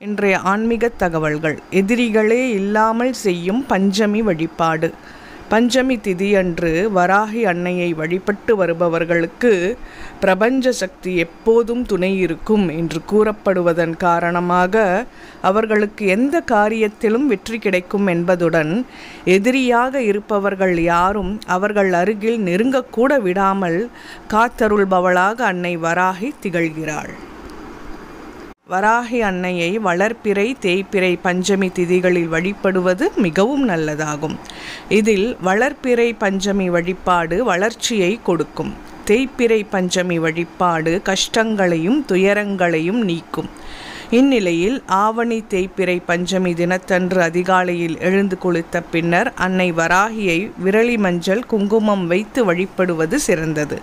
இன்றைய ஆன்மீக தகவல்கள். எதிரிகளே இல்லாமல் செய்யும் பஞ்சமி வழிபாடு. பஞ்சமி திதியன்று வராகி அன்னையை வழிபட்டு வருபவர்களுக்கு பிரபஞ்ச சக்தி எப்போதும் துணை இருக்கும் என்று கூறப்படுவதன் காரணமாக அவர்களுக்கு எந்த காரியத்திலும் வெற்றி கிடைக்கும் என்பதுடன் எதிரியாக இருப்பவர்கள் யாரும் அவர்கள் அருகில் நெருங்கக்கூட விடாமல் காத்தருள்பவளாக அன்னை வராகி திகழ்கிறாள். வராகி அன்னையை வளர்பிறை, தேய்பிறை, பஞ்சமி திதிகளில் வழிபடுவது மிகவும் நல்லதாகும். இதில் வளர்பிறை பஞ்சமி வழிபாடு வளர்ச்சியை கொடுக்கும். தேய்பிறை பஞ்சமி வழிபாடு கஷ்டங்களையும் துயரங்களையும் நீக்கும். இந்நிலையில் ஆவணி தேய்பிறை பஞ்சமி தினத்தன்று அதிகாலையில் எழுந்து குளித்த பின்னர் அன்னை வராகியை விரலி மஞ்சள் குங்குமம் வைத்து வழிபடுவது சிறந்தது.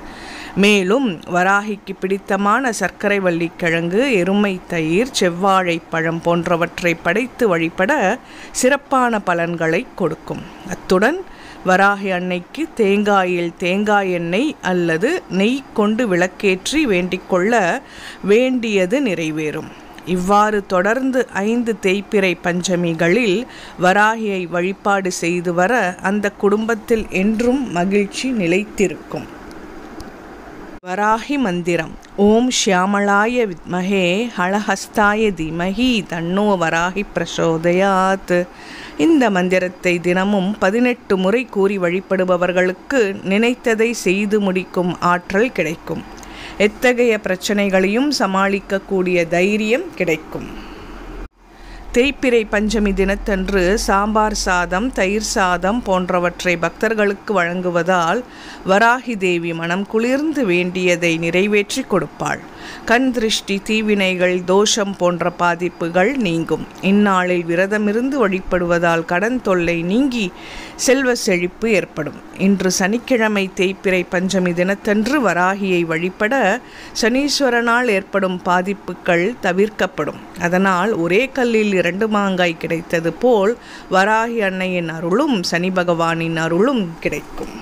மேலும் வராகிக்கு பிடித்தமான சர்க்கரை வள்ளிக்கிழங்கு, எருமை தயிர், செவ்வாழை பழம் போன்றவற்றை படைத்து வழிபட சிறப்பான பலன்களை கொடுக்கும். அத்துடன் வராகி அன்னைக்கு தேங்காயில் தேங்காய் எண்ணெய் அல்லது நெய் கொண்டு விளக்கேற்றி வேண்டிக்கொள்ள வேண்டியது நிறைவேறும். இவ்வாறு தொடர்ந்து 5 தேய்பிறை பஞ்சமிகளில் வராகியை வழிபாடு செய்து வர அந்த குடும்பத்தில் என்றும் மகிழ்ச்சி நிலைத்திருக்கும். வராகி மந்திரம். ஓம் ஷியாமளாய வித்மஹே ஹளஹஸ்தாய தீமஹி தன்னோ வராகி பிரசோதயாத். இந்த மந்திரத்தை தினமும் 18 முறை கூறி வழிபடுபவர்களுக்கு நினைத்ததை செய்து முடிக்கும் ஆற்றல் கிடைக்கும். எத்தகைய பிரச்சனைகளையும் சமாளிக்கக்கூடிய தைரியம் கிடைக்கும். தேய்பிறை பஞ்சமி தினத்தன்று சாம்பார் சாதம், தயிர் சாதம் போன்றவற்றை பக்தர்களுக்கு வழங்குவதால் வராகி தேவி மனம் குளிர்ந்து வேண்டியதை நிறைவேற்றி கொடுப்பாள். கண் திருஷ்டி, தீவினைகள், தோஷம் போன்ற பாதிப்புகள் நீங்கும். இந்நாளில் விரதமிருந்து வழிபடுவதால் கடன் தொல்லை நீங்கி செல்வ செழிப்பு ஏற்படும். இன்று சனிக்கிழமை தேய்பிறை பஞ்சமி தினத்தன்று வராகியை வழிபட சனீஸ்வரனால் ஏற்படும் பாதிப்புகள் தவிர்க்கப்படும். அதனால் ஒரே கல்லில் 2 மாங்காய் கிடைத்தது போல் வராகி அன்னையின் அருளும் சனி பகவானின் அருளும் கிடைக்கும்.